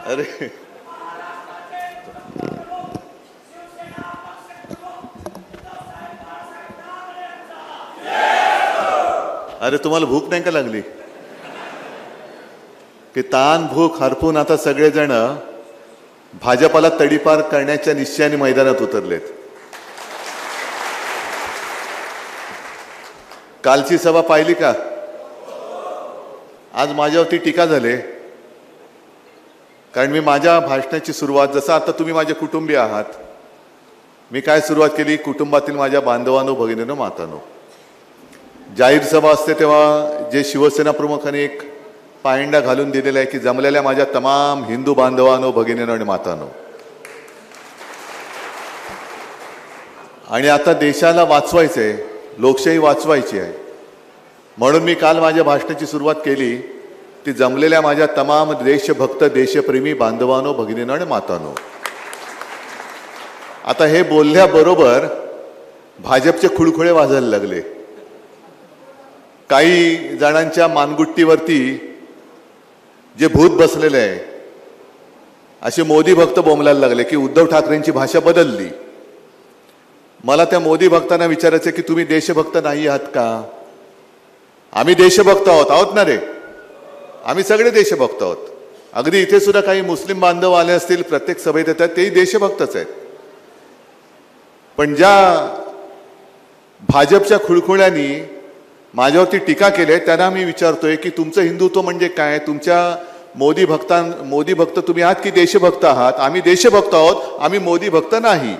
अरे अरे तुम्हाला भूक नाही का लागली की ताण भूक हरपून आता सगळेजण भाजपाला तडीपार करण्याच्या निश्चयाने मैदानात उतरलेत. कालची सभा पाहिली का? आज माझ्यावरती टीका झाली कारण मी माझ्या भाषणाची सुरुवात, जसं आता तुम्ही माझे कुटुंबीय आहात, मी काय सुरुवात केली, कुटुंबातील माझ्या बांधवांनो भगिनींनो मातांनो. जाहीर सभा असते तेव्हा जे शिवसेना प्रमुखांनी एक पायंडा घालून दिलेला आहे की जमलेल्या माझ्या तमाम हिंदू बांधवांनो भगिनींनो आणि मातांनो, आणि आता देशाला वाचवायचंय, लोकशाही वाचवायची आहे, म्हणून मी काल माझ्या भाषणाची सुरुवात केली ती जमलेल्या माझ्या तमाम देशभक्त देशप्रेमी बांधवांनो भगिनींनो आणि मातांनो. आता हे बोलल्याबरोबर भाजपचे खुळखुळे वाजायला लागले. काही जणांच्या मानगुट्टीवरती जे भूत बसलेले आहे असे मोदी भक्त बोंबलायला लागले की उद्धव ठाकरेंची भाषा बदलली. मला त्या मोदी भक्तांना विचारायचं की तुम्ही देशभक्त नाही आहात का? आम्ही देशभक्त आहोत ना रे, आम्ही सगळे देशभक्त आहोत. अगदी इथे सुद्धा काही मुस्लिम बांधव आले असतील, प्रत्येक सभेत येतात, तेही देशभक्तच आहेत. पण ज्या भाजपच्या खुळखुळ्यांनी माझ्यावरती टीका केली त्यांना मी विचारतोय की तुमचं हिंदुत्व म्हणजे काय? तुमच्या मोदी भक्त तुम्ही आहात की देशभक्त आहात? आम्ही देशभक्त आहोत, आम्ही मोदी भक्त नाही,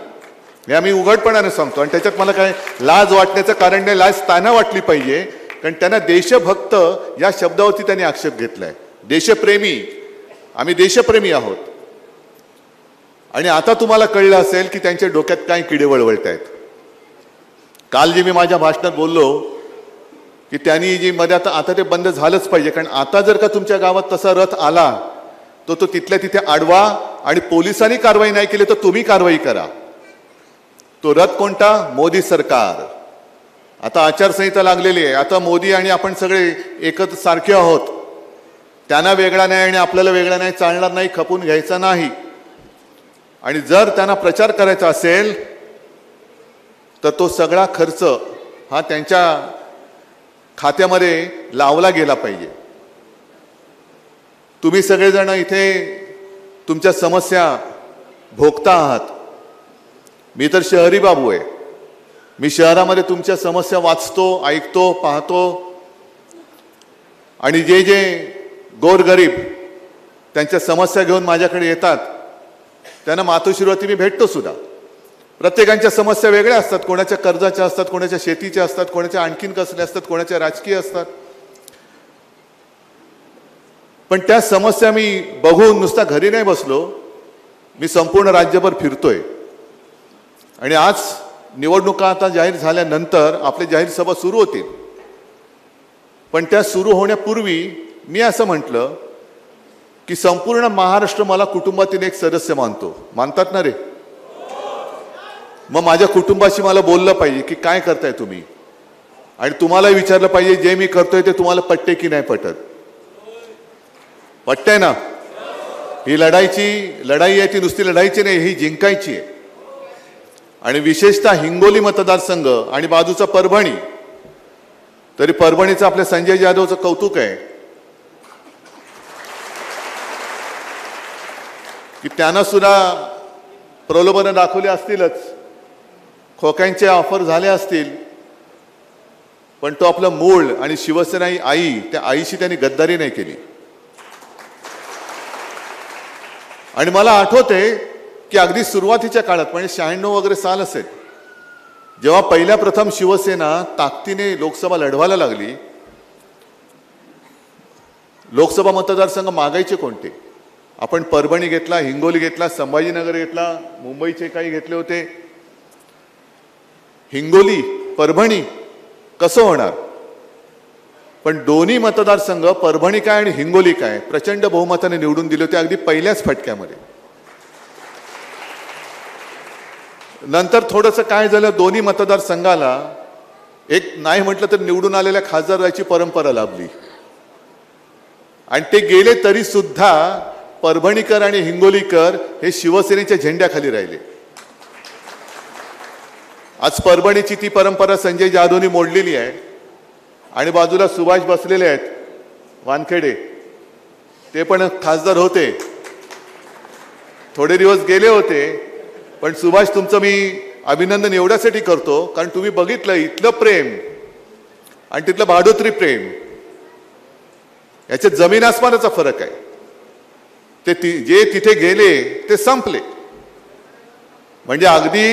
हे आम्ही उघडपणाने सांगतो. आणि त्याच्यात मला काय लाज वाटण्याचं कारण नाही, लाज त्यांना वाटली पाहिजे कारण त्यांना देशभक्त या शब्दावरती त्यांनी आक्षेप घेतलाय. देशप्रेमी, आम्ही देशप्रेमी आहोत. आणि आता तुम्हाला कळलं असेल की त्यांच्या डोक्यात काय किडे वळवळत आहेत. काल जे मी माझ्या भाषणात बोललो की त्यांनी जी मध्ये आता ते बंद झालंच पाहिजे, कारण आता जर का तुमच्या गावात तसा रथ आला तो तिथल्या तिथे अडवा आणि पोलिसांनी कारवाई नाही केली तर तुम्ही कारवाई करा. तो रथ कोणता? मोदी सरकार. आता आचारसंहिता लागलेली आहे, आता मोदी आणि आपण सगळे एकत्र सारखे आहोत, त्यांना वेगळा नाही आणि आपल्याला वेगळा नाही, चालणार नाही, खपून घ्यायचा नाही. आणि जर त्यांना प्रचार करायचा असेल तर तो सगळा खर्च हा त्यांच्या खात्यामध्ये लावला गेला पाहिजे. तुम्ही सगळेजण इथे तुमच्या समस्या भोगता आहात. मी तर शहरी बाबू आहे, मी शहरामध्ये तुमच्या समस्या वाचतो, ऐकतो, पाहतो. आणि जे जे गोरगरीब त्यांच्या समस्या घेऊन माझ्याकडे येतात त्यांना मातोश्रीवरती मी भेटतो सुद्धा. प्रत्येकांच्या समस्या वेगळ्या असतात, कोणाच्या कर्जाच्या असतात, कोणाच्या शेतीच्या असतात, कोणाच्या आणखीन कसल्या असतात, कोणाच्या राजकीय असतात. पण त्या समस्या मी बघून नुसता घरी नाही बसलो, मी संपूर्ण राज्यभर फिरतोय. आणि आज निवडणुका आता जाहीर झाल्यानंतर आपले जाहीर सभा सुरू होतील, पण त्या सुरू होण्यापूर्वी मी असं म्हटलं की संपूर्ण महाराष्ट्र मला कुटुंबातील एक सदस्य मानतो. मानतात ना रे? मग माझ्या कुटुंबाशी मला बोललं पाहिजे की काय करताय तुम्ही, आणि तुम्हाला विचारलं पाहिजे जे मी करतोय ते तुम्हाला पटते की नाही पटत. पटतंय ना? ही लढाई आहे ती नुसती लढाईची नाही, ही जिंकायची आहे. आणि विशेषतः हिंगोली मतदारसंघ आणि बाजूचा परभणी, तरी परभणीचं आपल्या संजय जाधवचं कौतुक आहे की त्यांना सुद्धा प्रलोभनं दाखवली असतीलच, खोक्यांचे ऑफर झाले असतील, पण तो आपलं मूळ आणि शिवसेना ही आई, त्या आईशी त्यांनी गद्दारी नाही केली. आणि मला आठवते की अगदी सुरुवातीच्या काळात म्हणजे 96 वगैरे साल असेल, जेव्हा पहिल्या प्रथम शिवसेना ताकदीने लोकसभा लढवायला लागली, लोकसभा मतदारसंघ मागायचे कोणते? आपण परभणी घेतला, हिंगोली घेतला, संभाजीनगर घेतला, मुंबईचे काही घेतले होते. हिंगोली परभणी कसं होणार? पण दोन्ही मतदारसंघ, परभणी काय आणि हिंगोली काय, प्रचंड बहुमताने निवडून दिले होते अगदी पहिल्याच फटक्यामध्ये. नंतर थोडंसं काय झालं, दोन्ही मतदारसंघाला एक नाही म्हटलं तर निवडून आलेल्या खासदाराची परंपरा लाभली आणि ते गेले तरी सुद्धा परभणीकर आणि हिंगोलीकर हे शिवसेनेच्या झेंड्याखाली राहिले. आज परभणीची ती परंपरा संजय जाधवनी मोडलेली आहे आणि बाजूला सुभाष बसलेले आहेत वानखेडे, ते पण खासदार होते, थोडे दिवस गेले होते. पण सुभाष, तुमचं मी अभिनंदन एवढ्यासाठी करतो कारण तुम्ही बघितलं इथलं प्रेम आणि तिथलं भाडोत्री प्रेम याच्यात जमीन आसमानाचा फरक आहे. ते जे तिथे गेले ते संपले. म्हणजे अगदी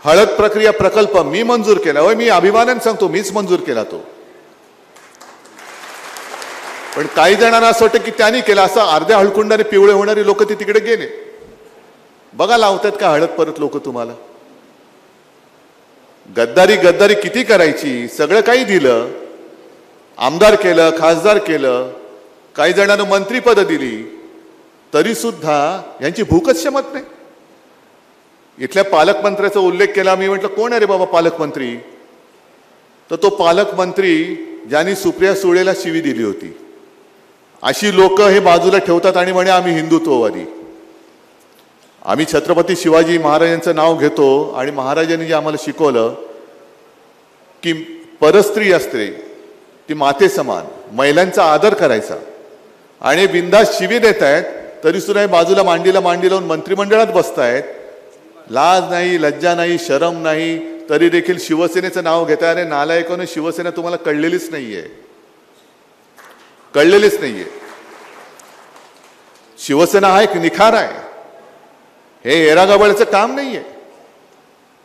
हळद प्रक्रिया प्रकल्प मी मंजूर केला, होय, मी अभिमानाने सांगतो, मीच मंजूर केला तो. पण काही जणांना असं वाटतं की त्यांनी केला, असं अर्ध्या हळकुंडाने पिवळे होणारी लोक ते तिकडे गेले. बघा लावतात का हळद परत लोक तुम्हाला. गद्दारी गद्दारी किती करायची, सगळं काही दिलं, आमदार केलं, खासदार केलं, काही जणांना मंत्रीपद दिली, तरी सुद्धा यांची भूकच शमत नाही. इथल्या पालकमंत्र्याचा उल्लेख केला. मी म्हटलं कोण आहे रे बाबा पालकमंत्री, तर तो पालकमंत्री ज्यांनी सुप्रिया सुळेला शिवी दिली होती. अशी लोक हे बाजूला ठेवतात आणि म्हणे आम्ही हिंदुत्ववादी. आम्ही छत्रपती शिवाजी महाराजांचं नाव घेतो आणि महाराजांनी जे आम्हाला शिकवलं की परस्त्री असते ती माते समान, महिलांचा आदर करायचा, आणि बिंदास शिवी देत आहेत तरी सुद्धा बाजूला मांडीला मांडी लावून मंत्रिमंडळात बसतायत. लाज नाही, लज्जा नाही, शरम नाही, तरी देखील शिवसेनेचं नाव घेताय. अरे नालायकाने, शिवसेना तुम्हाला कळलेलीच नाहीये, कळलेलीच नाहीये. शिवसेना हा एक निखार आहे, हे एरागबाळचं काम नाहीये.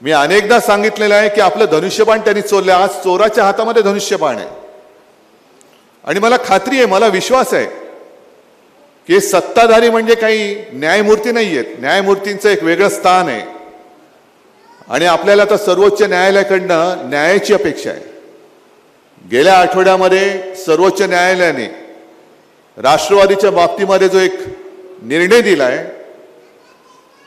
मी अनेकदा सांगितलेलं आहे की आपलं धनुष्यबाण त्यांनी चोरलं. आज चोराच्या हातामध्ये धनुष्यबाण आहे आणि मला खात्री आहे, मला विश्वास आहे की सत्ताधारी म्हणजे काही न्यायमूर्ती नाही आहेत. न्यायमूर्तींचं एक वेगळं स्थान आहे आणि आपल्याला आता सर्वोच्च न्यायालयाकडनं न्यायाची अपेक्षा आहे. गेल्या आठवड्यामध्ये सर्वोच्च न्यायालयाने राष्ट्रवादीच्या बाबतीमध्ये जो एक निर्णय दिलाय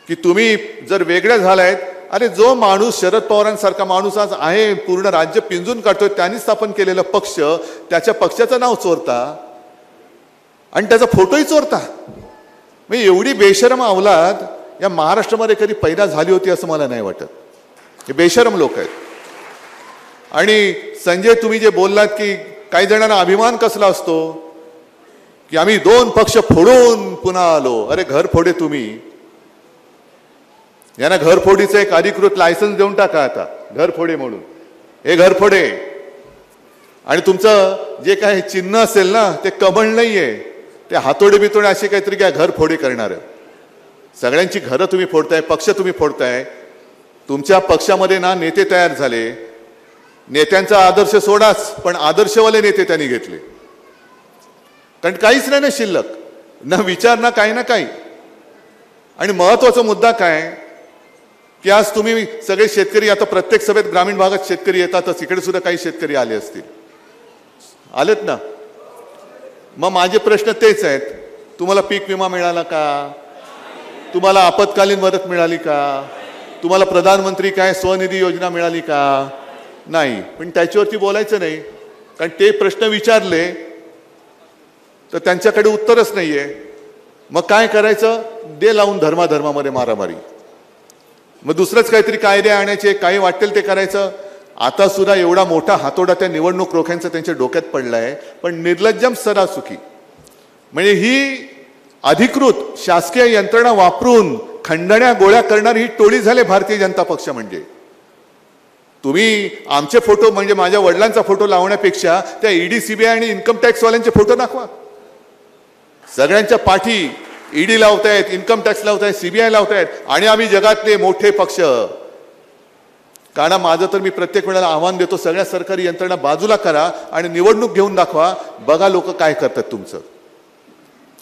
की तुम्ही जर वेगळे झालायत, अरे जो माणूस शरद पवारांसारखा माणूस आज आहे, पूर्ण राज्य पिंजून काढतोय, त्यांनी स्थापन केलेला पक्ष, त्याच्या पक्षाचं नाव चोरता आणि त्याचा फोटोही चोरता. म्हणजे एवढी बेशरम अवलाद या महाराष्ट्रामध्ये कधी पैदा झाली होती असं मला नाही वाटत. हे बेशरम लोक आहेत. आणि संजय, तुम्ही जे बोललात की काही जणांना अभिमान कसला असतो की आम्ही 2 पक्ष फोडून पुन्हा आलो. अरे घर फोडे तुम्ही, यांना घरफोडीचं एक अधिकृत लायसन्स देऊन टाका आता, घरफोडे म्हणून. हे घरफोडे, आणि तुमचं जे काही चिन्ह असेल ना ते कमळ नाहीये, ते हातोडे बितोडे असे काहीतरी काय घरफोडे करणार. सगळ्यांची घरं तुम्ही फोडताय, पक्ष तुम्ही फोडताय. तुमच्या पक्षामध्ये ना नेते तयार झाले, नेत्यांचा आदर्श सोडाच, पण आदर्शवाले नेते त्यांनी घेतले. कारण काहीच नाही ना शिल्लक, ना विचार, ना काही ना काही. आणि महत्वाचा मुद्दा काय की आज तुम्ही सगळे शेतकरी, आता प्रत्येक सभेत ग्रामीण भागात शेतकरी येतातच, इकडे सुद्धा काही शेतकरी आले असतील, आलेत ना. मग माझे प्रश्न तेच आहेत, तुम्हाला पीक विमा मिळाला का, तुम्हाला आपत्कालीन मदत मिळाली का, तुम्हाला प्रधानमंत्री काय स्वनिधी योजना मिळाली का, नाही. पण त्याच्यावरती बोलायचं नाही, कारण ते प्रश्न विचारले तर त्यांच्याकडे उत्तरच नाहीये. मग काय करायचं, दे लावून धर्माधर्मामध्ये मारामारी, मग दुसरंच काहीतरी कायदे आणायचे, काही वाटेल ते करायचं. आता सुद्धा एवढा मोठा हातोडा त्या निवडणूक रोख्यांचा त्यांच्या डोक्यात पडलाय, पण निर्लज्जम सदासुखी. म्हणजे ही अधिकृत शासकीय यंत्रणा वापरून खंडण्या गोळ्या करणारी ही टोळी झाली भारतीय जनता पक्ष. म्हणजे तुम्ही आमचे फोटो, म्हणजे माझ्या वडिलांचा फोटो लावण्यापेक्षा त्या ईडी, सीबीआय आणि इन्कम टॅक्स वाल्यांचे फोटो दाखवा. सगळ्यांच्या पाठी ईडी लावतायत, इन्कम टॅक्स लावतायत, सीबीआय लावतायत, आणि आम्ही जगातले मोठे पक्ष. कारण माझं तर मी प्रत्येक वेळेला आव्हान देतो, सगळ्या सरकारी यंत्रणा बाजूला करा आणि निवडणूक घेऊन दाखवा, बघा लोक काय करतात तुमचं.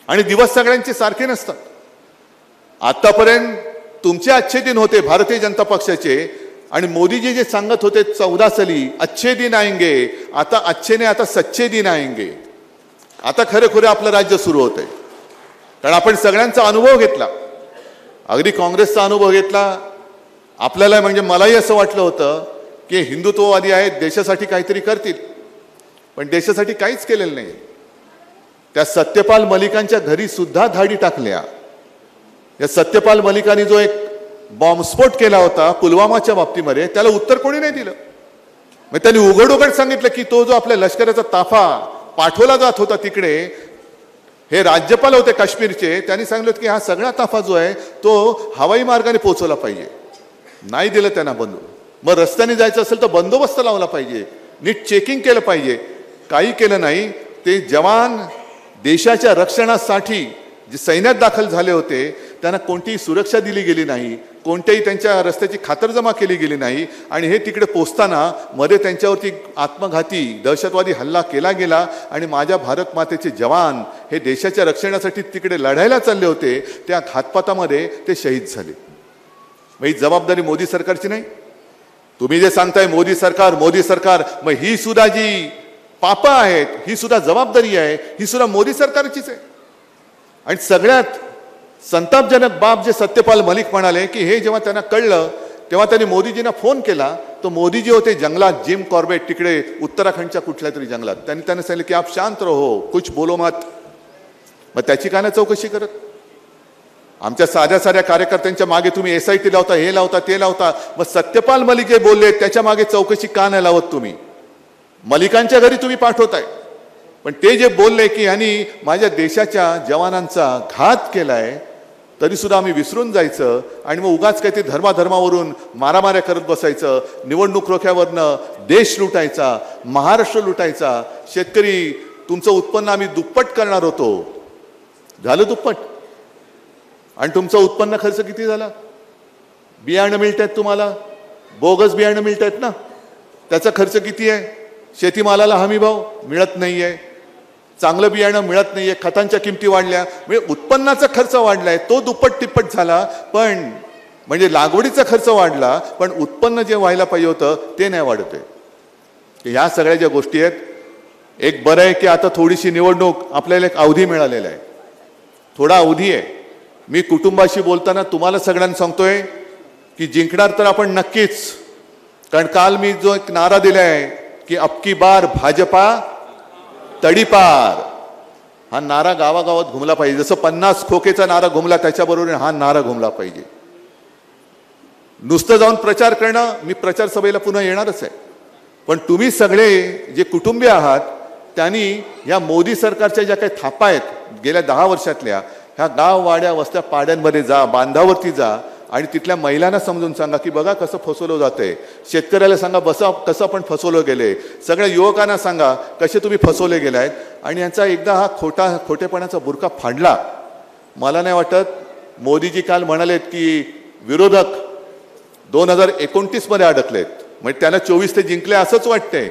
आणि दिवस सगळ्यांचे सारखे नसतात. आतापर्यंत तुमचे अच्छे दिन होते भारतीय जनता पक्षाचे, आणि मोदीजी जे सांगत होते 14 साली अच्छे दिन आएंगे, आता अच्छे ने आता सच्चे दिन आएंगे. आता खरे आपलं राज्य सुरू होत आहे. कारण आपण सगळ्यांचा अनुभव घेतला, अगदी काँग्रेसचा अनुभव घेतला. आपल्याला, म्हणजे मलाही असं वाटलं होतं की हिंदुत्ववादी आहेत, देशासाठी काहीतरी करतील, पण देशासाठी काहीच केलेलं नाही. त्या सत्यपाल मलिकांच्या घरी सुद्धा धाडी टाकल्या. या सत्यपाल मलिकांनी जो एक बॉम्बस्फोट केला होता पुलवामाच्या बाबतीमध्ये, त्याला उत्तर कोणी नाही दिलं. मग त्यांनी उघड उघड सांगितलं की तो जो आपल्या लष्कराचा ताफा पाठवला जात होता तिकडे, हे राज्यपाल होते काश्मीरचे, त्यांनी सांगितलं की हा सगळा ताफा जो आहे तो हवाई मार्गाने पोहोचवला पाहिजे. नाही दिलं त्यांना बंधू. मग रस्त्याने जायचं असेल तर बंदोबस्त लावला पाहिजे, नीट चेकिंग केलं पाहिजे. काही केलं नाही. ते जवान देशाच्या रक्षणासाठी जे सैन्यात दाखल झाले होते त्यांना कोणतीही सुरक्षा दिली गेली नाही, कोणत्याही त्यांच्या रस्त्याची खातरजमा केली गेली नाही. आणि हे तिकडे पोचताना मध्ये त्यांच्यावरती आत्मघाती दहशतवादी हल्ला केला गेला आणि माझ्या भारत मातेचे जवान हे देशाच्या रक्षणासाठी तिकडे लढायला चालले होते, त्या घातपातामध्ये ते शहीद झाले. मग ही जबाबदारी मोदी सरकारची नाही. तुम्ही जे सांगताय मोदी सरकार, मग ही सुद्धा जी पापं आहेत ही सुद्धा जबाबदारी आहे, ही सुद्धा मोदी सरकारचीच आहे. आणि सगळ्यात संतापजनक बाब जे सत्यपाल मलिक म्हणाले की हे जेव्हा त्यांना कळलं तेव्हा त्यांनी मोदीजींना फोन केला. तो मोदीजी होते जंगलात, जिम कॉर्बेट तिकडे उत्तराखंडच्या कुठल्या तरी जंगलात. त्यांनी सांगितलं की आप शांत रहो, कुछ बोलो मत. मग त्याची का नाही चौकशी करत? आमच्या साध्या साध्या कार्यकर्त्यांच्या मागे तुम्ही SIT लावता, हे लावता, ते लावता. मग सत्यपाल मलिक जे बोलले त्याच्या मागे चौकशी का नाही लावत तुम्ही? मलिकांच्या घरी तुम्ही पाठवताय, पण ते जे बोलले की यांनी माझ्या देशाच्या जवानांचा घात केलाय तरी सुद्धा आम्ही विसरून जायचं आणि मग उगाच काही ते धर्मावरून मारामाऱ्या करत बसायचं, निवडणूक रोख्यावरनं देश लुटायचा, महाराष्ट्र लुटायचा. शेतकरी तुमचं उत्पन्न आम्ही दुप्पट करणार होतो, झालं दुप्पट. आणि तुमचं उत्पन्न खर्च किती झाला? बियाणं मिळत आहेत तुम्हाला, बोगस बियाणं मिळत आहेत ना, त्याचा खर्च किती आहे? शेतीमालाला हमी भाव मिळत नाहीये, चांगलं बियाणं मिळत नाहीये, खतांच्या किमती वाढल्या, म्हणजे उत्पन्नाचा खर्च वाढलाय तो दुप्पट तिप्पट झाला. पण म्हणजे लागवडीचा खर्च वाढला पण उत्पन्न जे व्हायला पाहिजे होतं ते नाही वाढत आहे. ह्या सगळ्या ज्या गोष्टी आहेत, एक बरं आहे की आता थोडीशी निवडणूक आपल्याला एक अवधी मिळालेला आहे, थोडा अवधी आहे. मी कुटुंबाशी बोलताना तुम्हाला सगळ्यांना सांगतोय की जिंकणार तर आपण नक्कीच. कारण काल मी जो एक नारा दिला आहे की अबकी बार भाजपा तडीपार, हा नारा गावागावात घुमला पाहिजे. जसं 50 खोकेचा नारा घुमला त्याच्याबरोबर हा नारा घुमला पाहिजे. नुसतं जाऊन प्रचार करणं, मी प्रचार सभेला पुन्हा येणारच आहे, पण तुम्ही सगळे जे कुटुंबीय आहात त्यांनी या मोदी सरकारच्या ज्या काही थापा आहेत गेल्या 10 वर्षातल्या, ह्या गाव वाड्या वस्त्या पाड्यांमध्ये जा, बांधावरती जा आणि तिथल्या महिलांना समजून सांगा की बघा कसं फसवलं जातंय. शेतकऱ्याला सांगा बसा कसं आपण फसवलं गेले, सगळ्या युवकांना सांगा कसे तुम्ही फसवले गेले आहेत. आणि यांचा एकदा हा खोटेपणाचा बुरका फाडला. मला नाही वाटत मोदीजी काल म्हणालेत की विरोधक 2029 मध्ये अडकलेत, म्हणजे त्यांना 24 ते जिंकले असंच वाटतंय,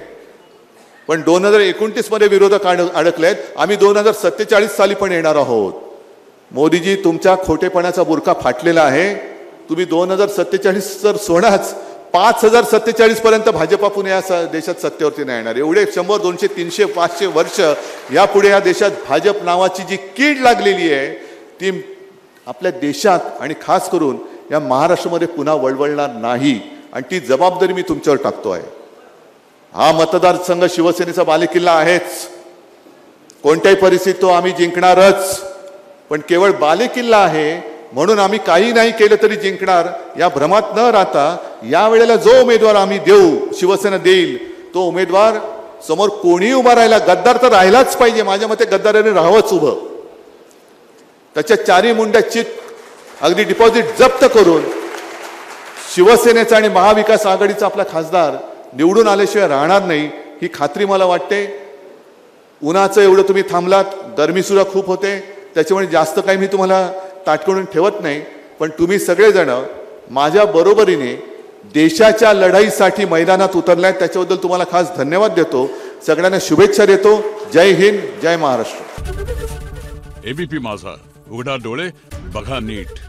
पण 2029 मध्ये विरोधक अडकलेत. आम्ही 2047 साली पण येणार आहोत. मोदीजी तुमच्या खोटेपणाचा बुरका फाटलेला आहे. तुम्ही 2047 तर सोडाच, 5047 पर्यंत भाजपा पुणे या देशात सत्तेवरती नाही येणार. एवढे 100, 200, 300, 500 वर्ष यापुढे या देशात भाजप नावाची जी कीड लागलेली आहे ती आपल्या देशात आणि खास करून या महाराष्ट्रामध्ये पुन्हा वळवळणार नाही. आणि ती जबाबदारी मी तुमच्यावर टाकतो आहे. हा मतदारसंघ शिवसेनेचा बालेकिल्ला आहेच, कोणत्याही परिस्थितीत तो आम्ही जिंकणारच. पण केवळ बालेकिल्ला आहे म्हणून आम्ही काही नाही केलं तरी जिंकणार या भ्रमात न राहता यावेळेला जो उमेदवार आम्ही देऊ, शिवसेना देईल, तो उमेदवार समोर कोणीही उभा राहिला, गद्दार तर राहिलाच पाहिजे. माझ्या मते गद्दाराने राहावंच उभं. त्याच्या 4 मुंड्या चित अगदी डिपॉझिट जप्त करून शिवसेनेचा आणि महाविकास आघाडीचा आपला खासदार निवडून आल्याशिवाय राहणार नाही ही खात्री मला वाटते. उन्हाचं एवढं तुम्ही थांबलात, गरमी सुद्धा खूप होते, त्याच्यामुळे जास्त काही मी तुम्हाला ताटकळून ठेवत नाही. पण तुम्ही सगळेजण माझ्या बरोबरीने देशाच्या लढाईसाठी मैदानात उतरलाय, त्याच्याबद्दल तुम्हाला खास धन्यवाद देतो. सगळ्यांना शुभेच्छा देतो. जय हिंद, जय महाराष्ट्र. एबीपी माझा, उघडा डोळे बघा नीट.